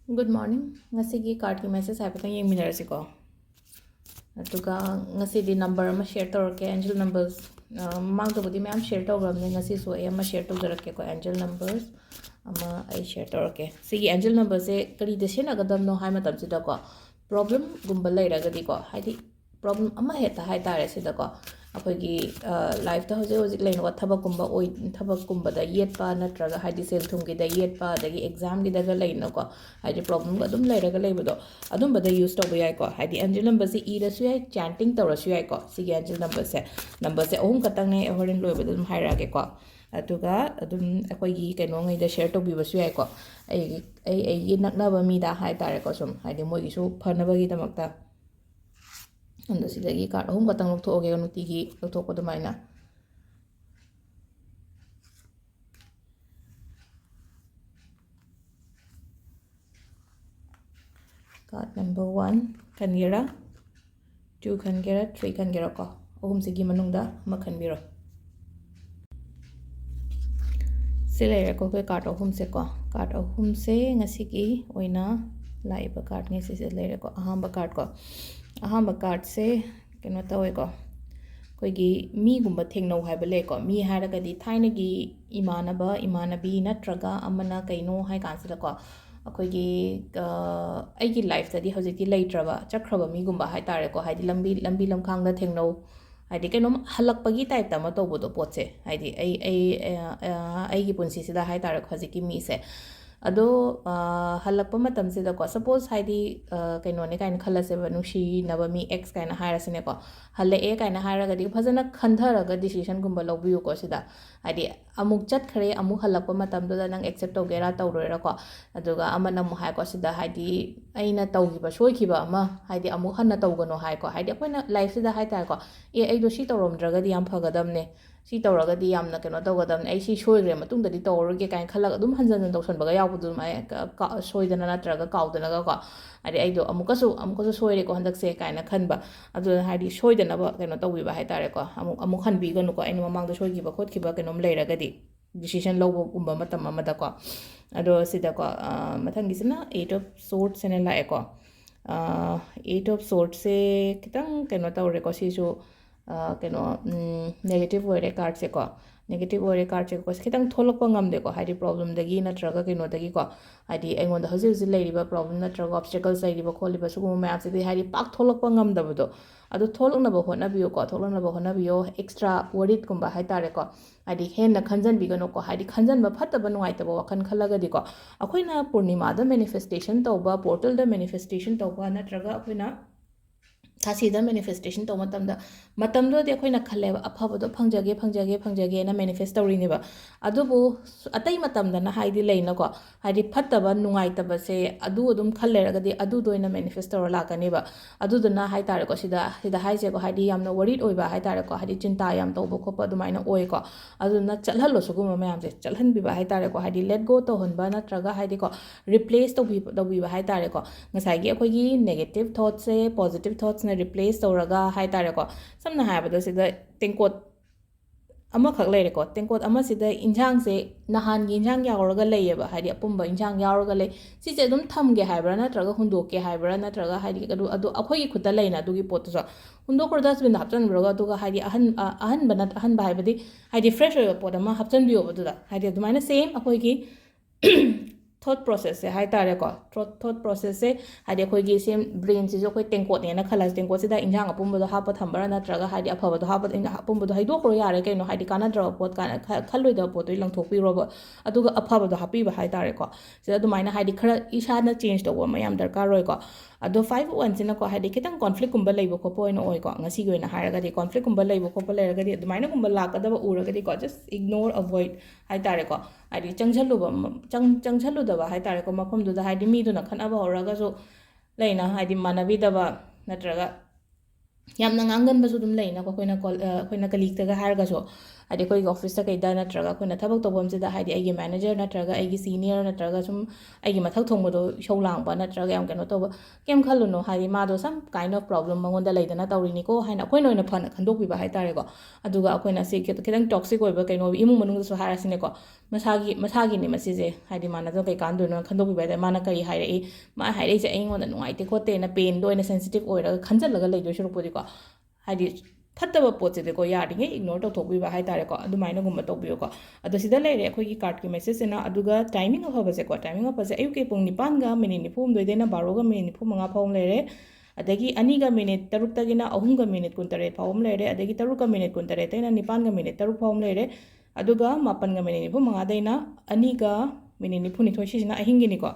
Good morning. Ngasigi card ki message haipatang yengminarasiko. Aduga ngasidi number ama share tawrake angel numbers mangdobudi mayam share tawgramne ngasi so ay ama share tawjarake ko angel numbers ama ay share tawrake. Sigi angel numbers e kari deshen agadam no hai matamsida ko problem gumba lairagadi ko haidi problem ama heta hai tare sida ko ꯑꯩꯈꯣꯏꯒꯤ ꯂꯥꯏꯐꯇ ꯍꯧꯖꯤꯛ ꯍꯧꯖꯤꯛ ꯂꯩꯅꯕ ꯊꯕꯛꯀꯨꯝꯕ ꯊꯕꯛꯀꯨꯝꯕꯗ ꯌꯦꯠꯄ ꯅꯠꯇ꯭ꯔꯒ ꯍꯥꯏꯗꯤ ꯁꯦꯜ ꯊꯨꯝꯒꯤꯗ ꯌꯦꯠꯄ ꯑꯗꯒꯤ ꯑꯦꯛꯖꯥꯝꯒꯤꯗꯒ ꯂꯩꯅꯀꯣ ꯍꯥꯏꯗꯤ ꯄ꯭ꯔꯣꯕ꯭ꯂꯦꯝꯒ ꯑꯗꯨꯝ ꯂꯩꯔꯒ ꯂꯩꯕꯗꯣ ꯑꯗꯨꯝꯕꯗ ꯌꯨꯁ ꯇꯧꯕ ꯌꯥꯏꯀꯣ ꯍꯥꯏꯗꯤ ꯑꯦꯟꯖꯦꯜ ꯅꯝꯕꯔꯁꯤ ꯏꯔꯁꯨ ꯌꯥꯏ ꯆꯥꯟꯇꯤꯡ ꯇꯧꯔꯁꯨ ꯌꯥꯏꯀꯣ ꯁꯤꯒꯤ ꯑꯦꯟꯖꯦꯜ ꯅꯝꯕꯔꯁꯦ ꯑꯍꯨꯝ ꯈꯛꯇꯪꯅꯦ ꯍꯣꯔꯦꯟ ꯂꯣꯏꯕꯗ ꯑꯗꯨꯝ ꯍꯥꯏꯔꯛꯑꯒꯦꯀꯣ ꯑꯗꯨꯒ ꯑꯗꯨꯝ ꯑꯩꯈꯣꯏꯒꯤ ꯀꯩꯅꯣꯉꯩꯗ ꯁꯦꯌꯔ ꯇꯧꯕꯤꯕꯁꯨ ꯌꯥꯏꯀꯣ ꯑꯩꯒꯤ ꯅꯛꯅꯕ ꯃꯤꯗ ꯍꯥꯏꯇꯥꯔꯦꯀꯣ ꯁꯨꯝ ꯍꯥꯏꯗꯤ ꯃꯣꯏꯒꯤꯁꯨ ꯐꯅꯕꯒꯤꯗꯃꯛꯇ ꯑꯗꯣ ꯁꯤꯗꯒꯤ ꯀꯥꯔꯗ ꯑꯍꯨꯝ ꯈꯛꯇꯪ ꯂꯧꯊꯣꯛꯑꯒꯦ ꯅꯨꯡꯇꯤꯒꯤ ꯂꯧꯊꯣꯛꯄ ꯑꯗꯨꯃꯥꯏꯅ ꯀꯥꯔꯗ ꯅꯝꯕꯔ 1 ꯈꯟꯒꯦꯔꯥ 2 ꯈꯟꯒꯦꯔꯥ 3 ꯈꯟꯒꯦꯔꯥ ꯀꯣ ꯑꯍꯨꯝꯁꯤꯒꯤ ꯃꯅꯨꯡꯗ ꯑꯃ ꯈꯟꯕꯤꯔꯣ ꯁꯤ ꯂꯩꯔꯦꯀꯣ ꯑꯩꯈꯣꯏ ꯀꯥꯔꯗ ꯑꯍꯨꯝꯁꯦꯀꯣ ꯀꯥꯔꯗ ꯑꯍꯨꯝꯁꯦ ꯉꯁꯤꯒꯤ ꯑꯣꯏꯅ ꯂꯥꯛꯏꯕ ꯀꯥꯔꯗ ꯉꯁꯤꯁꯦ ꯂꯩꯔꯦꯀꯣ ꯑꯍꯥꯟꯕ ꯀꯥꯔꯗꯁꯦ ꯀꯩꯅꯣ ꯇꯧꯋꯦꯀꯣ ꯑꯩꯈꯣꯏꯒꯤ ꯃꯤꯒꯨꯝꯕ ꯊꯦꯡꯅꯧ ꯍꯥꯏꯕ ꯂꯩꯀꯣ ꯃꯤ ꯍꯥꯏꯔꯒꯗꯤ ꯊꯥꯏꯅꯒꯤ ꯏꯃꯥꯟꯅꯕ ꯏꯃꯥꯟꯅꯕꯤ ꯅꯠꯇ꯭ꯔꯒ ꯑꯃꯅ ꯀꯩꯅꯣ ꯍꯥꯏ ꯀꯥꯟꯁꯤꯗꯀꯣ ꯑꯩꯈꯣꯏꯒꯤ ꯑꯩꯒꯤ ꯂꯥꯏꯐꯇꯗꯤ ꯍꯧꯖꯤꯛꯇꯤ ꯂꯩꯇ꯭ꯔꯕ ꯆꯠꯈ꯭ꯔꯕ ꯃꯤꯒꯨꯝꯕ ꯍꯥꯏꯇꯥꯔꯦꯀꯣ ꯍꯥꯏꯗꯤ ꯂꯝꯕꯤ ꯂꯝꯈꯥꯡꯗ ꯊꯦꯡꯅꯧ ꯍꯥꯏꯗꯤ ꯀꯩꯅꯣꯝ ꯍꯜꯂꯛꯄꯒꯤ ꯇꯥꯏꯞꯇ ꯑꯃ ꯇꯧꯕꯗꯣ ꯄꯣꯠꯁꯦ ꯍꯥꯏꯗꯤ ꯑꯩꯒꯤ ꯄꯨꯟꯁꯤꯁꯤꯗ ꯍꯥꯏꯇꯥꯔꯦꯀꯣ ꯍꯧꯖꯤꯛꯀꯤ ꯃꯤꯁꯦ ꯑꯗꯣ ꯍꯜꯂꯛꯄ ꯃꯇꯝꯁꯤꯗꯀꯣ ꯁꯄꯣꯁ ꯍꯥꯏꯗꯤ ꯀꯩꯅꯣꯅꯦ ꯀꯥꯏꯅ ꯈꯜꯂꯁꯦꯕ ꯅꯨꯡꯁꯤꯅꯕ ꯃꯤ ꯑꯦꯛꯁ ꯀꯥꯏꯅ ꯍꯥꯏꯔꯁꯤꯅꯦꯀꯣ ꯍꯜꯂꯛꯑꯦ ꯀꯥꯏꯅ ꯍꯥꯏꯔꯒꯗꯤ ꯐꯖꯅ ꯈꯟꯊꯔꯒ ꯗꯤꯁꯤಷꯟꯒꯨꯝꯕ ꯂꯧꯕꯤꯌꯨꯀꯣ ꯁꯤꯗ ꯍꯥꯏꯗꯤ ꯑꯃꯨꯛ ꯆꯠꯈ꯭ꯔꯦ ꯑꯃꯨꯛ ꯍꯜꯂꯛꯄ ꯃꯇꯝꯗꯨꯗ ꯅꯪ ꯑꯦꯛꯁꯦꯞ ꯇꯧꯒꯦꯔꯥ ꯇꯧꯔꯣꯏꯔꯥꯀꯣ ꯑꯗꯨꯒ ꯑꯃꯅ ꯑꯃꯨꯛ ꯍꯥꯏꯀꯣ ꯁꯤꯗ ꯍꯥꯏꯗꯤ ꯑꯩꯅ ꯇꯧꯈꯤꯕ ꯁꯣꯏꯈꯤꯕ ꯑꯃ ꯍꯥꯏꯗꯤ ꯑꯃꯨꯛ ꯍꯟꯅ ꯇꯧꯒꯅꯣ ꯍꯥꯏꯀꯣ ꯍꯥꯏꯗꯤ ꯑꯩꯈꯣꯏꯅ ꯂꯥꯏꯐꯁꯤꯗ ꯍꯥꯏꯇꯥꯔꯦꯀꯣ ꯑꯩꯗꯣ ꯁꯤ ꯇꯧꯔꯝꯗ꯭ꯔꯒꯗꯤ ꯌꯥꯝ ꯐꯒꯗꯕꯅꯦ ꯁꯤ ꯇꯧꯔꯒꯗꯤ ꯌꯥꯝꯅ ꯀꯩꯅꯣ ꯇꯧꯒꯗꯕꯅꯦ ꯑꯩ ꯁꯤ ꯁꯣꯏꯈ꯭ꯔꯦ ꯃꯇꯨꯡꯗꯗꯤ ꯇꯧꯔꯔꯣꯏꯒꯦ ꯀꯥꯏꯅ ꯈꯜꯂꯒ ꯑꯗꯨꯝ ꯍꯟꯖꯟ ꯍꯟꯖꯟ ꯇꯧꯁꯟꯕꯒ ꯌꯥꯎꯕꯗꯣ ꯑꯗꯨꯃꯥꯏꯅ ꯁꯣꯏꯗꯅ ꯅꯠꯇ꯭ꯔꯒ ꯀꯥꯎꯗꯅꯒꯀꯣ ꯍꯥꯏꯗꯤ ꯑꯩꯗꯣ ꯑꯃꯨꯛꯀꯁꯨ ꯁꯣꯏꯔꯦꯀꯣ ꯍꯟꯗꯛꯁꯦ ꯀꯥꯏꯅ ꯈꯟꯕ ꯑꯗꯨꯅ ꯍꯥꯏꯗꯤ ꯁꯣꯏꯗꯅꯕ ꯀꯩꯅꯣ ꯇꯧꯕꯤꯕ ꯍꯥꯏꯇꯥꯔꯦꯀꯣ ꯑꯃꯨꯛ ꯍꯟꯕꯤꯒꯅꯨꯀꯣ ꯑꯩꯅ ꯃꯃꯥꯡꯗ ꯁꯣꯏꯈꯤꯕ ꯈꯣꯠꯈꯤꯕ ꯀꯩꯅꯣꯝ ꯂꯩꯔꯒꯗꯤ ꯗꯤꯁꯤಷꯟ ꯂꯧꯕꯒꯨꯝꯕ ꯃꯇꯝ ꯑꯃꯗꯀꯣ ꯑꯗꯣ ꯁꯤꯗꯀꯣ ꯃꯊꯪꯒꯤꯁꯤꯅ 8 of Swords ꯍꯥꯏꯅ ꯂꯥꯛꯑꯦꯀꯣ 8 of Swordsꯁꯦ ꯈꯤꯇꯪ ꯀꯩꯅꯣ ꯇꯧꯔꯦꯀꯣ ꯁꯤꯁꯨ ꯀꯩꯅꯣ ꯅꯦꯒꯦꯇꯤቭ ꯑꯣꯏꯔꯦ ꯀꯥꯔꯗꯁꯦꯀꯣ ꯅꯦꯒꯦꯇꯤቭ ꯑꯣꯏꯔꯦ ꯀꯥꯔꯗꯁꯦꯀꯣ ꯈꯤꯇꯪ ꯊꯣꯛꯂꯛꯄ ꯉꯝꯗꯦꯀꯣ ꯍꯥꯏꯗꯤ ꯄ꯭ꯔꯣꯕ꯭ꯂꯦꯝꯗꯒꯤ ꯅꯠꯇ꯭ꯔꯒ ꯀꯩꯅꯣꯗꯒꯤꯀꯣ ꯍꯥꯏꯗꯤ ꯑꯩꯉꯣꯟꯗ ꯍꯧꯖꯤꯛ ꯍꯧꯖꯤक ꯂꯩꯔꯤꯕ ꯄ꯭ꯔꯣꯕ꯭ꯂꯦꯝ ꯅꯠꯇ꯭ꯔꯒ ꯑꯣꯕꯁꯇꯦꯀꯜꯁ ꯂꯩꯔꯤꯕ ꯈꯣꯠꯂꯤꯕ ꯁꯤꯒꯨꯝꯕ ꯃꯌꯥꯝꯁꯤꯗꯤ ꯍꯥꯏꯗꯤ ꯄꯥꯛ ꯊꯣꯛꯂꯛꯄ ꯉꯝꯗꯕꯗꯣ ꯑꯗꯨ ꯊꯣꯛꯂꯛꯅꯕ ꯍꯣꯠꯅꯕꯤꯌꯣ ꯑꯦꯛꯁꯇ꯭ꯔꯥ ꯋꯥꯔꯤꯠꯀꯨꯝꯕ ꯍꯥꯏꯇꯥꯔꯦꯀꯣ ꯍꯥꯏꯗꯤ ꯍꯦꯟꯅ ꯈꯟꯖꯟꯕꯤꯒꯅꯨꯀꯣ ꯍꯥꯏꯗꯤ ꯈꯟꯖꯟꯕ ꯐꯠꯇꯕ ꯅꯨꯡꯉꯥꯏꯇꯕ ꯋꯥꯈꯜ ꯈꯜꯂꯒꯗꯤꯀꯣ ꯑꯩꯈꯣꯏꯅ ꯄꯨꯔꯅꯤꯃꯥꯗ ꯃꯦꯅꯤꯐꯦꯁꯇꯦꯁꯟ ꯇꯧꯕ ꯄꯣꯔꯇꯦꯜꯗ ꯃꯦꯅꯤꯐꯦꯁꯇꯦꯁꯟ ꯇꯧꯕ ꯅꯠꯇ꯭ꯔꯒ ꯑꯩꯈꯣꯏꯅ ꯊꯥꯁꯤꯗ ꯃꯦꯅꯤꯐꯦꯁꯇꯦꯁꯟ ꯇꯧꯕ ꯃꯇꯝꯗꯨꯗꯤ ꯑꯩꯈꯣꯏꯅ ꯈꯜꯂꯦꯕ ꯑꯐꯕꯗꯣ ꯐꯪꯖꯒꯦꯅ ꯃꯦꯅꯤꯐꯦꯁ ꯇꯧꯔꯤꯅꯦꯕ ꯑꯗꯨꯕꯨ ꯑꯇꯩ ꯃꯇꯝꯗꯅ ꯍꯥꯏꯗꯤ ꯂꯩꯅꯀꯣ ꯍꯥꯏꯗꯤ ꯐꯠꯇꯕ ꯅꯨꯡꯉꯥꯏꯇꯕꯁꯦ ꯑꯗꯨꯝ ꯈꯜ ꯂꯩꯔꯒꯗꯤ ꯑꯗꯨꯗꯣ ꯑꯣꯏꯅ ꯃꯦꯅꯤꯐꯦꯁ ꯇꯧꯔ ꯂꯥꯛꯀꯅꯦꯕ ꯑꯗꯨꯗꯨꯅ ꯍꯥꯏꯇꯥꯔꯦꯀꯣ ꯁꯤꯗ ꯍꯥꯏꯁꯦꯀꯣ ꯍꯥꯏꯗꯤ ꯌꯥꯝꯅ ꯋꯥꯔꯤꯠ ꯑꯣꯏꯕ ꯍꯥꯏꯇꯥꯔꯦꯀꯣ ꯍꯥꯏꯗꯤ ꯆꯤꯟꯇꯥ ꯌꯥꯝ ꯇꯧꯕ ꯈꯣꯠꯄ ꯑꯗꯨꯃꯥꯏꯅ ꯑꯣꯏꯀꯣ ꯑꯗꯨꯅ ꯆꯠꯍꯜꯂꯣ ꯁꯤꯒꯨꯝꯕ ꯃꯌꯥꯝꯁꯦ ꯆꯠꯍꯟꯕꯤꯕ ꯍꯥꯏꯇꯥꯔꯦꯀꯣ ꯍꯥꯏꯗꯤ ꯂꯦꯠ ꯒꯣ ꯇꯧꯍꯟꯕ ꯅꯠꯇ꯭ꯔꯒ ꯍꯥꯏꯗꯤꯀꯣ ꯔꯤꯄ꯭ꯂꯦꯁ ꯇꯧꯕꯤꯕ ꯍꯥꯏꯇꯥꯔꯦꯀꯣ ꯉꯁꯥꯏꯒꯤ ꯑꯩꯈꯣꯏꯒꯤ ꯅꯦꯒꯦꯇꯤቭ ꯊꯣꯠꯁꯦ ꯄꯣꯖꯤꯇꯤቭ ꯊꯣꯠꯁꯅ ꯔꯤꯄ꯭ꯂꯦꯁ ꯇꯧꯔꯒ ꯍꯥꯏꯇꯥꯔꯦꯀꯣ ꯁꯝꯅ ꯍꯥꯏꯔꯕꯗ ꯁꯤꯗ ꯇꯦꯡꯀꯣꯠ ꯑꯃꯈꯛ ꯂꯩꯔꯦꯀꯣ ꯇꯦꯡꯀꯣꯠ ꯑꯃꯁꯤꯗ ꯏꯟꯖꯥꯡꯁꯦ ꯅꯍꯥꯟꯒꯤ ꯏꯟꯖꯥꯡ ꯌꯥꯎꯔꯒ ꯂꯩꯌꯦꯕ ꯍꯥꯏꯗꯤ ꯑꯄꯨꯝꯕ ꯏꯟꯖꯥꯡ ꯌꯥꯎꯔꯒ ꯂꯩ ꯁꯤꯁꯦ ꯑꯗꯨꯝ ꯊꯝꯒꯦ ꯍꯥꯏꯕ꯭ꯔꯥ ꯅꯠꯇ꯭ꯔꯒ ꯍꯨꯟꯗꯣꯛꯀꯦ ꯍꯥꯏꯕ꯭ꯔꯥ ꯅꯠꯇ꯭ꯔꯒ ꯍꯥꯏꯗꯤ ꯑꯗꯨ ꯑꯩꯈꯣꯏꯒꯤ ꯈꯨꯠꯇ ꯂꯩꯅ ꯑꯗꯨꯒꯤ ꯄꯣꯠꯇꯨꯁꯨ ꯍꯨꯟꯗꯣꯛꯈ꯭ꯔꯣ ꯗꯁꯕꯤꯟꯗ ꯍꯥꯞꯆꯤꯟꯈ꯭ꯔꯒ ꯑꯗꯨꯒ ꯍꯥꯏꯗꯤ ꯑꯍꯟꯕ ꯍꯥꯏꯕꯗꯤ ꯍꯥꯏꯗꯤ ꯐ꯭ꯔꯦꯁ ꯑꯣꯏꯕ ꯄꯣꯠ ꯑꯃ ꯍꯥꯞꯆꯤꯟꯕꯤꯌꯣꯕ ꯑꯗꯨꯗ ꯍꯥꯏꯗꯤ ꯑꯗꯨꯃꯥꯏꯅ ꯁꯦꯝ ꯑꯩꯈꯣꯏꯒꯤ ꯊꯣꯠ ꯄ꯭ꯔꯣꯁꯦꯁꯁꯦ ꯍꯥꯏꯇꯥꯔꯦꯀꯣ ꯊꯣꯠ ꯄ꯭ꯔꯣꯁꯦꯁꯁꯦ ꯍꯥꯏꯗꯤ ꯑꯩꯈꯣꯏꯒꯤ ꯁꯦꯝ ꯕ꯭ꯔꯦꯟꯁꯤꯁꯨ ꯑꯩꯈꯣꯏ ꯇꯦꯡꯀꯣꯠꯅꯦꯅ ꯈꯜꯂꯁꯤ ꯇꯦꯡꯀꯣꯠꯁꯤꯗ ꯏꯟꯖꯥꯡ ꯑꯄꯨꯝꯕꯗꯣ ꯍꯥꯞꯄ ꯊꯝꯕ꯭ꯔꯥ ꯅꯠꯇ꯭ꯔꯒ ꯍꯥꯏꯗꯤ ꯑꯐꯕꯗꯣ ꯍꯥꯞꯄ ꯑꯄꯨꯝꯕꯗꯣ ꯍꯩꯗꯣꯛꯈ꯭ꯔꯣ ꯌꯥꯔꯦ ꯀꯩꯅꯣ ꯍꯥꯏꯗꯤ ꯀꯥꯟꯅꯗ꯭ꯔꯕ ꯄꯣꯠ ꯈꯜꯂꯣꯏꯗꯕ ꯄꯣꯠꯇꯨꯗꯤ ꯂꯪꯊꯣꯛꯄꯤꯔꯣꯕ ꯑꯗꯨꯒ ꯑꯐꯕꯗꯣ ꯍꯥꯞꯄꯤꯕ ꯍꯥꯏꯇꯥꯔꯦꯀꯣ ꯁꯤꯗ ꯑꯗꯨꯃꯥꯏꯅ ꯍꯥꯏꯗꯤ ꯈꯔ ꯏꯁꯥꯅ ꯆꯦꯟꯖ ꯇꯧꯕ ꯑꯃ ꯌꯥꯝ ꯗꯔꯀꯥꯔ ꯑꯣꯏꯀꯣ ꯑꯗꯣ 5-1ꯁꯤꯅꯀꯣ ꯍꯥꯏꯗꯤ ꯈꯤꯇꯪ ꯀꯣꯟꯐ꯭ꯂꯤꯛꯀꯨꯝꯕ ꯂꯩꯕ ꯈꯣꯠꯄ ꯑꯣꯏꯅ ꯑꯣꯏꯀꯣ ꯉꯁꯤꯒꯤ ꯑꯣꯏꯅ ꯍꯥꯏꯔꯒꯗꯤ ꯀꯣꯟꯐ꯭ꯂꯤꯛꯀꯨꯝꯕ ꯂꯩꯕ ꯈꯣꯠꯄ ꯂꯩꯔꯒꯗꯤ ꯑꯗꯨꯃꯥꯏꯅꯒꯨꯝꯕ ꯂꯥꯛꯀꯗꯕ ꯎꯔꯒꯗꯤꯀꯣ ꯖꯁ ꯏꯒꯅꯣꯔ ꯑꯚꯣꯏꯗ ꯍꯥꯏꯇꯥꯔꯦꯀꯣ ꯍꯥꯏꯗꯤ ꯆꯪꯁꯜꯂꯨꯗꯕ ꯍꯥꯏꯇꯥꯔꯦꯀꯣ ꯃꯐꯝꯗꯨꯗ ꯍꯥꯏꯗꯤ ꯃꯤꯗꯨꯅ ꯈꯠꯅꯕ ꯍꯧꯔꯒꯁꯨ ꯂꯩꯅ ꯍꯥꯏꯗꯤ ꯃꯥꯟꯅꯕꯤꯗꯕ ꯅꯠꯇ꯭ꯔꯒ ꯌꯥꯝꯅ ꯉꯥꯡꯒꯟꯕꯁꯨ ꯑꯗꯨꯝ ꯂꯩꯅꯀꯣ ꯑꯩꯈꯣꯏꯅ ꯀꯂꯤꯛꯇꯒ ꯍꯥꯏꯔꯒꯁꯨ ꯍꯥꯏꯗꯤ ꯑꯩꯈꯣꯏꯒꯤ ꯑꯣꯐꯤꯁꯇ ꯀꯩꯗ ꯅꯠꯇ꯭ꯔꯒ ꯑꯩꯈꯣꯏꯅ ꯊꯕꯛ ꯇꯧꯐꯝꯁꯤꯗ ꯍꯥꯏꯗꯤ ꯑꯩꯒꯤ ꯃꯦꯅꯦꯖꯔ ꯅꯠꯇ꯭ꯔꯒ ꯑꯩꯒꯤ ꯁꯤꯅꯤꯌꯔ ꯅꯠꯇ꯭ꯔꯒ ꯁꯨꯝ ꯑꯩꯒꯤ ꯃꯊꯛ ꯊꯣꯡꯕꯗꯣ ꯏꯁꯧ ꯂꯥꯡꯕ ꯅꯠꯇ꯭ꯔꯒ ꯌꯥꯝ ꯀꯩꯅꯣ ꯇꯧꯕ ꯀꯩꯝ ꯈꯜꯂꯨꯅꯣ ꯍꯥꯏꯗꯤ ꯃꯥꯗꯣ ꯁꯝ ꯀꯥꯏꯟ ꯑꯣꯐ ꯄ꯭ꯔꯣꯕ꯭ꯂꯦꯝ ꯃꯉꯣꯟꯗ ꯂꯩꯗꯅ ꯇꯧꯔꯤꯅꯤꯀꯣ ꯍꯥꯏꯅ ꯑꯩꯈꯣꯏꯅ ꯑꯣꯏꯅ ꯐꯅ ꯈꯟꯗꯣꯛꯄꯤꯕ ꯍꯥꯏꯇꯥꯔꯦꯀꯣ ꯑꯗꯨꯒ ꯑꯩꯈꯣꯏꯅ ꯁꯤ ꯈꯤꯇꯪ ꯇꯣꯛꯁꯤꯛ ꯑꯣꯏꯕ ꯀꯩꯅꯣ ꯏꯃꯨꯡ ꯃꯅꯨꯡꯗꯁꯨ ꯍꯥꯏꯔꯁꯤꯅꯦꯀꯣ ꯃꯁꯥꯒꯤꯅꯤ ꯃꯁꯤꯁꯦ ꯍꯥꯏꯗꯤ ꯃꯥꯅꯗꯣ ꯀꯩꯀꯥꯟꯗꯣꯏꯅꯣ ꯈꯟꯗꯣꯛꯄꯤꯕ ꯍꯥꯏꯇꯥꯔꯦ ꯃꯥꯅ ꯀꯔꯤ ꯍꯥꯏꯔꯛꯏ ꯃꯥ ꯍꯥꯏꯔꯛꯏꯁꯦ ꯑꯩꯉꯣꯟꯗ ꯅꯨꯡꯉꯥꯏꯇꯦ ꯈꯣꯠꯇꯦꯅ ꯄꯦꯟꯗ ꯑꯣꯏꯅ ꯁꯦꯟꯁꯤꯇꯤቭ ꯑꯣꯏꯔꯒ ꯈꯟꯖꯤꯜꯂꯒ ꯂꯩꯗꯣꯏ ꯁꯔꯨꯛꯄꯨꯗꯤꯀꯣ ꯍꯥꯏꯗꯤ ꯐꯠꯇꯕ ꯄꯣꯠꯁꯤꯗꯤꯀꯣ ꯌꯥꯔꯤꯉꯩ ꯏꯒꯅꯣꯔ ꯇꯧꯊꯣꯛꯄꯤꯕ ꯍꯥꯏꯇꯥꯔꯦꯀꯣ ꯑꯗꯨꯃꯥꯏꯅꯒꯨꯝꯕ ꯇꯧꯕꯤꯌꯨꯀꯣ ꯑꯗꯣ ꯁꯤꯗ ꯂꯩꯔꯦ ꯑꯩꯈꯣꯏꯒꯤ ꯀꯥꯔꯠꯀꯤ ꯃꯦꯁꯦꯖꯁꯤꯅ ꯑꯗꯨꯒ ꯇꯥꯏꯃꯤꯡ ꯑꯐꯕꯁꯦꯀꯣ ꯇꯥꯏꯃꯤꯡ ꯑꯐꯕꯁꯦ ꯑꯌꯨꯛꯀꯤ ꯄꯨꯡ 9:49 12ꯒ ꯃꯤꯅꯤꯠ 45 ꯐꯥꯎ ꯑꯃ ꯂꯩꯔꯦ ꯑꯗꯒꯤ 2ꯒ ꯃꯤꯅꯤꯠ 6ꯇꯒꯤꯅ 3ꯒ ꯃꯤꯅꯤꯠ 18 ꯐꯥꯎ ꯑꯃ ꯂꯩꯔꯦ ꯑꯗꯒꯤ 3ꯒ ꯃꯤꯅꯤꯠ 18ꯇꯩꯅ 9ꯒ ꯃꯤꯅꯤꯠ 6 ꯐꯥꯎ ꯑꯃ ꯂꯩꯔꯦ ꯑꯗꯨꯒ 8ꯒ ꯃꯤꯅꯤꯠ 45ꯗꯩꯅ 2ꯒ ꯃꯤꯅꯤꯠ 92 ꯁꯤꯁꯤꯅ ꯑꯍꯤꯡꯒꯤꯅꯤꯀꯣ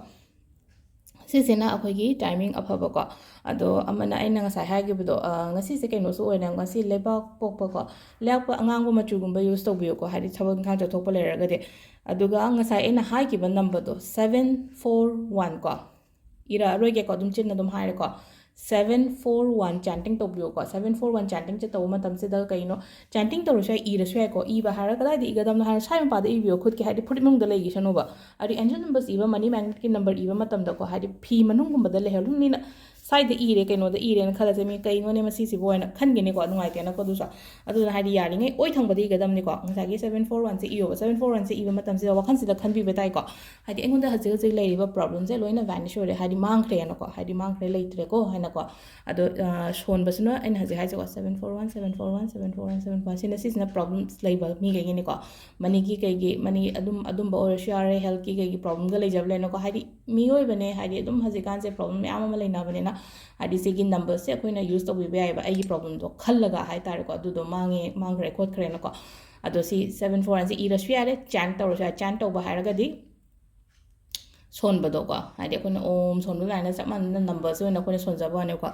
ꯁꯤꯁꯤꯅ ꯑꯩꯈꯣꯏꯒꯤ ꯇꯥꯏꯃꯤꯡ ꯑꯐꯕꯀꯣ ꯑꯗꯣ ꯑꯃꯅ ꯑꯩꯅ ꯉꯁꯥꯏ ꯍꯥꯏꯈꯤꯕꯗꯣ ꯉꯁꯤꯁꯦ ꯀꯩꯅꯣꯁꯨ ꯑꯣꯏꯅ ꯉꯁꯤ ꯂꯩꯕꯥꯛ ꯄꯣꯛꯄꯀꯣ ꯂꯩꯕꯥꯛꯄ ꯑꯉꯥꯡꯕ ꯃꯆꯨꯒꯨꯝꯕ ꯌꯨꯁ ꯇꯧꯕꯤꯌꯨꯀꯣ ꯍꯥꯏꯗꯤ ꯊꯕꯛ ꯏꯪꯈꯥꯡ ꯆꯠꯊꯣꯛꯄ ꯂꯩꯔꯒꯗꯤ ꯑꯗꯨꯒ ꯉꯁꯥꯏ ꯑꯩꯅ ꯍꯥꯏꯈꯤꯕ ꯅꯝꯕꯔꯗꯣ 741 ꯀꯣ ꯏꯔꯛꯑꯔꯣꯏꯒꯦꯀꯣ ꯑꯗꯨꯝ ꯆꯤꯟꯅ ꯑꯗꯨꯝ ꯍꯥꯏꯔꯦꯀꯣ 741 ꯆꯥꯟꯇꯤꯡ ꯇꯧꯕꯤꯌꯨꯀꯣ 741 ꯆꯥꯟꯇꯤꯡꯁꯦ ꯇꯧꯕ ꯃꯇꯝꯁꯤꯗ ꯀꯩꯅꯣ ꯆꯥꯟꯇꯤꯡ ꯇꯧꯔꯁꯨ ꯌꯥꯏ ꯏꯔꯁꯨ ꯌꯥꯏꯀꯣ ꯏꯕ ꯍꯥꯏꯔ ꯀꯗꯥꯏꯗ ꯏꯒꯗꯕꯅꯣ ꯍꯥꯏꯔ ꯁ꯭ꯋꯥꯏ ꯃꯄꯥꯗ ꯏꯕꯤꯌꯣ ꯈꯨꯠꯀꯤ ꯍꯥꯏꯗꯤ ꯐꯨꯔꯤꯠ ꯃꯅꯨꯡꯗ ꯂꯩꯈꯤꯁꯅꯨꯕ ꯍꯥꯏꯗꯤ ꯑꯦꯟꯖꯦꯜ ꯅꯝꯕꯔꯁ ꯏꯕ ꯃꯅꯤ ꯃꯦꯒꯅꯦꯠꯀꯤ ꯅꯝꯕꯔ ꯏꯕ ꯃꯇꯝꯗꯀꯣ ꯍꯥꯏꯗꯤ ꯐꯤ ꯃꯅꯨꯡꯒꯨꯝꯕꯗ ꯂꯩꯍꯜꯂꯨꯅꯤꯅ ꯁꯥꯏꯗ ꯏꯔꯦ ꯀꯩꯅꯣꯗ ꯏꯔꯦꯅ ꯈꯜꯂꯁꯦ ꯃꯤ ꯀꯩꯅꯣꯅꯦ ꯃꯁꯤꯁꯤꯕꯨ ꯑꯣꯏꯅ ꯈꯟꯒꯅꯤꯀꯣ ꯅꯨꯡꯉꯥꯏꯇꯦꯅꯀꯣ ꯑꯗꯨꯁꯨ ꯑꯗꯨꯅ ꯍꯥꯏꯗꯤ ꯌꯥꯔꯤꯉꯩ ꯑꯣꯏ ꯊꯪꯕꯗ ꯏꯒꯗꯕꯅꯤꯀꯣ ꯉꯁꯥꯏꯒꯤ 741ꯁꯦ ꯏꯌꯣꯕ 741ꯁꯦ ꯏꯕ ꯃꯇꯝꯁꯤꯗ ꯋꯥꯈꯜꯁꯤꯗ ꯈꯟꯕꯤꯕ ꯇꯥꯏꯀꯣ ꯍꯥꯏꯗꯤ ꯑꯩꯉꯣꯟꯗ ꯍꯧꯖꯤꯛ ꯍꯧꯖꯤꯛ ꯂꯩꯔꯤꯕ ꯄ꯭ꯔꯣꯕ꯭ꯂꯦꯝꯁꯦ ꯂꯣꯏꯅ ꯚꯦꯅꯤꯁ ꯑꯣꯏꯔꯦ ꯍꯥꯏꯗꯤ ꯃꯥꯡꯈ꯭ꯔꯦꯅꯀꯣ ꯍꯥꯏꯗꯤ ꯃꯥꯡꯈ꯭ꯔꯦ ꯂꯩꯇ꯭ꯔꯦꯀꯣ ꯍꯥꯏꯅꯀꯣ ꯑꯗꯣ ꯁꯣꯟꯕꯁꯤꯅ ꯑꯩꯅ ꯍꯧꯖꯤꯛ ꯍꯥꯏꯁꯦꯀꯣ 741 741 741 741 ꯁꯤꯁꯤꯅ ꯄ꯭ꯔꯣꯕ꯭ꯂꯦꯝꯁ ꯂꯩꯕ ꯃꯤꯈꯩꯒꯤꯅꯤꯀꯣ ꯃꯅꯤꯒꯤ ꯀꯩꯒꯤ ꯃꯅꯤ ꯑꯗꯨꯝꯕ ꯑꯣꯏꯔꯁꯨ ꯌꯥꯔꯦ ꯍꯦꯜꯠꯀꯤ ꯀꯩꯒꯤ ꯄ꯭ꯔꯣꯕ꯭ꯂꯦꯝꯒ ꯂꯩꯖꯕ ꯂꯩꯅꯀꯣ ꯍꯥꯏꯗꯤ ꯃꯤꯑꯣꯏꯕꯅꯦ ꯍꯥꯏꯗꯤ ꯑꯗꯨꯝ ꯍꯧꯖꯤꯛꯀꯥꯟꯁꯦ ꯄ꯭ꯔꯣꯕ꯭ꯂꯦꯝ ꯃꯌꯥꯝ ꯑꯃ ꯂꯩꯅꯕꯅꯤꯅ ꯍꯥꯏꯗꯤ ꯁꯤꯒꯤ ꯅꯝꯕꯔꯁꯦ ꯑꯩꯈꯣꯏꯅ ꯌꯨꯁ ꯇꯧꯕꯤꯕ ꯌꯥꯏꯑꯕ ꯑꯩꯒꯤ ꯄ꯭ꯔꯣꯕ꯭ꯂꯦꯝꯗꯣ ꯈꯜꯂꯒ ꯍꯥꯏꯇꯥꯔꯦꯀꯣ ꯑꯗꯨꯗꯣ ꯃꯥꯡꯈ꯭ꯔꯦ ꯈꯣꯠꯈ꯭ꯔꯦꯅꯀꯣ ꯑꯗꯣ ꯁꯤ 741ꯁꯦ ꯏꯔꯁꯨ ꯌꯥꯔꯦ ꯆꯥꯟ ꯇꯧꯔꯁꯨ ꯌꯥꯔꯦ ꯆꯥꯟ ꯇꯧꯕ ꯍꯥꯏꯔꯒꯗꯤ ꯁꯣꯟꯕꯗꯣꯀꯣ ꯍꯥꯏꯗꯤ ꯑꯩꯈꯣꯏꯅ ꯑꯣꯝ ꯁꯣꯟꯕ ꯂꯥꯏꯅ ꯆꯞ ꯃꯥꯟꯅꯅ ꯅꯝꯕꯔꯁꯦ ꯑꯣꯏꯅ ꯑꯩꯈꯣꯏꯅ ꯁꯣꯟꯖꯕ ꯋꯥꯅꯦꯀꯣ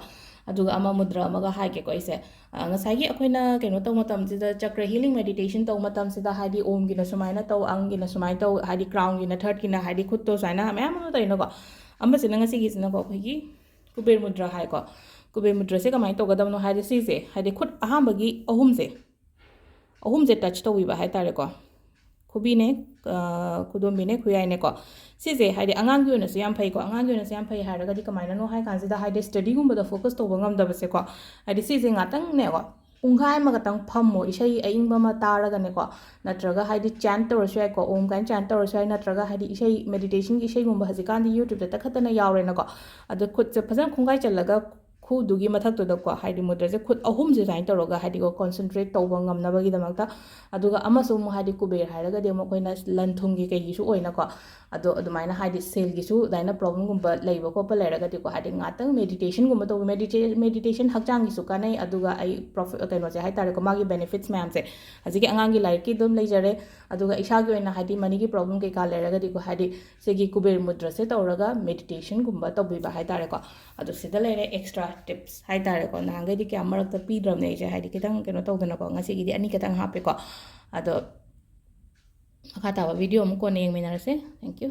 ꯑꯗꯨꯒ ꯑꯃ ꯃꯨꯗ꯭ꯔ ꯑꯃꯒ ꯍꯥꯏꯒꯦꯀꯣ ꯑꯩꯁꯦ ꯉꯁꯥꯏꯒꯤ ꯑꯩꯈꯣꯏꯅ ꯀꯩꯅꯣ ꯇꯧꯕ ꯃꯇꯝꯁꯤꯗ ꯆꯀ꯭ꯔ ꯍꯤꯂꯤꯡ ꯃꯦꯗꯤꯇꯦꯁꯟ ꯇꯧꯕ ꯃꯇꯝꯁꯤꯗ ꯍꯥꯏꯗꯤ ꯑꯣꯝꯒꯤꯅ ꯁꯨꯃꯥꯏꯅ ꯇꯧ ꯑꯪꯒꯤꯅ ꯁꯨꯃꯥꯏꯅ ꯇꯧ ꯍꯥꯏꯗꯤ ꯀ꯭ꯔꯥꯎꯟꯒꯤꯅ ꯊꯔꯠꯀꯤꯅ ꯍꯥꯏꯗꯤ ꯈꯨꯠꯇꯣ ꯁꯨꯃꯥꯏꯅ ꯃꯌꯥꯝ ꯑꯃ ꯇꯧꯔꯤꯅꯀꯣ ꯑꯃꯁꯤꯅ ꯉꯁꯤꯒꯤꯁꯤꯅꯀꯣ ꯑꯩꯈꯣꯏꯒꯤ ꯀꯨꯕꯦꯔ ꯃꯨꯗ꯭ꯔ ꯍꯥꯏꯀꯣ ꯀꯨꯕꯦꯔ ꯃꯨꯗ꯭ꯔꯁꯦ ꯀꯃꯥꯏꯅ ꯇꯧꯒꯗꯕꯅꯣ ꯍꯥꯏꯗꯤ ꯁꯤꯁꯦ ꯍꯥꯏꯗꯤ ꯈꯨꯠ ꯑꯍꯥꯟꯕꯒꯤ ꯑꯍꯨꯝꯁꯦ ꯇꯆ ꯇꯧꯕꯤꯕ ꯍꯥꯏꯇꯥꯔꯦꯀꯣ ꯈꯨꯕꯤꯅꯦ ꯈꯨꯗꯣꯝꯕꯤꯅꯦ ꯈꯨꯌꯥꯏꯅꯦꯀꯣ ꯁꯤꯁꯦ ꯍꯥꯏꯗꯤ ꯑꯉꯥꯡꯒꯤ ꯑꯣꯏꯅꯁꯨ ꯌꯥꯝ ꯐꯩꯀꯣ ꯑꯉꯥꯡꯒꯤ ꯑꯣꯏꯅꯁꯨ ꯌꯥꯝ ꯐꯩ ꯍꯥꯏꯔꯒꯗꯤ ꯀꯃꯥꯏꯅꯅೋ ꯍꯥꯏ ꯀꯥꯟꯁꯤꯗ ꯍꯥꯏꯗꯤ ꯁ꯭ꯇꯗꯤꯒꯨꯝꯕꯗ ꯐꯣꯀꯁ ꯇꯧꯕ ꯉꯝꯗꯕꯁꯦꯀꯣ ꯍꯥꯏꯗꯤ ꯁꯤꯁꯦ ꯉꯥꯛꯇꯪꯅꯦꯀꯣ ꯄꯨꯡꯈꯥꯏ ꯑꯃꯈꯛꯇꯪ ꯐꯝꯃꯣ ꯏꯁꯩ ꯑꯏꯪꯕ ꯑꯃ ꯇꯥꯔꯒꯅꯦꯀꯣ ꯅꯠꯇ꯭ꯔꯒ ꯍꯥꯏꯗꯤ ꯆꯥꯟ ꯇꯧꯔꯁꯨ ꯌꯥꯏꯀꯣ ꯑꯣꯝ ꯀꯥꯏꯅ ꯆꯥꯟ ꯇꯧꯔꯁꯨ ꯌꯥꯏ ꯅꯠꯇ꯭ꯔꯒ ꯍꯥꯏꯗꯤ ꯏꯁꯩ ꯃꯦꯗꯤꯇꯦꯁꯟꯒꯤ ꯏꯁꯩꯒꯨꯝꯕ ꯍꯧꯖꯤꯛꯀꯥꯟꯗꯤ ꯌꯨꯇ꯭ꯌꯨꯕꯇ ꯇꯈꯠꯇꯅ ꯌꯥꯎꯔꯦꯅꯀꯣ ꯑꯗꯣ ꯈꯨꯠꯁꯦ ꯐꯖꯅ ꯈꯣꯡꯒꯥꯏ ꯆꯜꯂꯒ ꯈꯨꯗꯨꯒꯤ ꯃꯊꯛꯇꯨꯗꯀꯣ ꯍꯥꯏꯗꯤ ꯃꯨꯗ꯭ꯔꯁꯦ ꯈꯨꯠ ꯑꯍꯨꯝꯁꯦ ꯁꯨꯃꯥꯏꯅ ꯇꯧꯔꯒ ꯍꯥꯏꯗꯤꯀꯣ ꯀꯣꯟꯁꯦꯟꯇ꯭ꯔꯦꯠ ꯇꯧꯕ ꯉꯝꯅꯕꯒꯤꯗꯃꯛꯇ ꯑꯗꯨꯒ ꯑꯃꯁꯨ ꯑꯃꯨꯛ ꯍꯥꯏꯗꯤ ꯀꯨꯕꯦꯔ ꯍꯥꯏꯔꯒꯗꯤ ꯑꯃꯨꯛ ꯑꯩꯈꯣꯏꯅ ꯂꯟ ꯊꯨꯝꯒꯤ ꯀꯩꯒꯤꯁꯨ ꯑꯣꯏꯅꯀꯣ ꯑꯗꯣ ꯑꯗꯨꯃꯥꯏꯅ ꯍꯥꯏꯗꯤ ꯁꯦꯜꯒꯤꯁꯨ ꯑꯗꯨꯃꯥꯏꯅ ꯄ꯭ꯔꯣꯕ꯭ꯂꯦꯝꯒꯨꯝꯕ ꯂꯩꯕ ꯈꯣꯠꯄ ꯂꯩꯔꯒꯗꯤꯀꯣ ꯍꯥꯏꯗꯤ ꯉꯥꯛꯇꯪ ꯃꯦꯗꯤꯇꯦꯁꯟꯒꯨꯝꯕ ꯇꯧꯕ ꯃꯦꯗꯤꯇꯦꯁꯟ ꯍꯛꯆꯥꯡꯒꯤꯁꯨ ꯀꯥꯟꯅꯩ ꯑꯗꯨꯒ ꯑꯩ ꯀꯩꯅꯣꯁꯦ ꯍꯥꯏꯇꯥꯔꯦꯀꯣ ꯃꯥꯒꯤ ꯕꯦꯅꯤꯐꯤꯠꯁ ꯃꯌꯥꯝꯁꯦ ꯍꯧꯖꯤꯛꯀꯤ ꯑꯉꯥꯡꯒꯤ ꯂꯥꯏꯔꯤꯛꯀꯤ ꯑꯗꯨꯝ ꯂꯩꯖꯔꯦ ꯑꯗꯨꯒ ꯏꯁꯥꯒꯤ ꯑꯣꯏꯅ ꯍꯥꯏꯗꯤ ꯃꯅꯤꯒꯤ ꯄ꯭ꯔꯣꯕ꯭ꯂꯦꯝ ꯀꯩꯀꯥ ꯂꯩꯔꯒꯗꯤꯀꯣ ꯍꯥꯏꯗꯤ ꯁꯤꯒꯤ ꯀꯨꯕꯦꯔ ꯃꯨꯗ꯭ꯔꯁꯦ ꯇꯧꯔꯒ ꯃꯦꯗꯤꯇꯦꯁꯟꯒꯨꯝꯕ ꯇꯧꯕꯤꯕ ꯍꯥꯏꯇꯥꯔꯦꯀꯣ ꯑꯗꯣ ꯁꯤꯗ ꯂꯩꯔꯦ ꯑꯦꯛꯁꯇ꯭ꯔꯥ ꯇꯤꯞꯁ ꯍꯥꯏꯇꯥꯔꯦꯀꯣ ꯅꯍꯥꯟꯈꯩꯗꯤ ꯀꯌꯥ ꯃꯔꯛꯇ ꯄꯤꯗ꯭ꯔꯕꯅꯦ ꯑꯩꯁꯦ ꯍꯥꯏꯗꯤ ꯈꯤꯇꯪ ꯀꯩꯅꯣ ꯇꯧꯗꯅꯀꯣ ꯉꯁꯤꯒꯤꯗꯤ ꯑꯅꯤ ꯈꯤꯇꯪ ꯍꯥꯞꯄꯦꯀꯣ ꯑꯗꯣ ꯃꯈꯥ ꯇꯥꯕ ꯚꯤꯗꯤꯑꯣ ꯑꯃꯨꯛ ꯀꯣꯟꯅ ꯌꯦꯡꯃꯤꯟꯅꯔꯁꯦ ꯊꯦꯡꯛ ꯌꯨ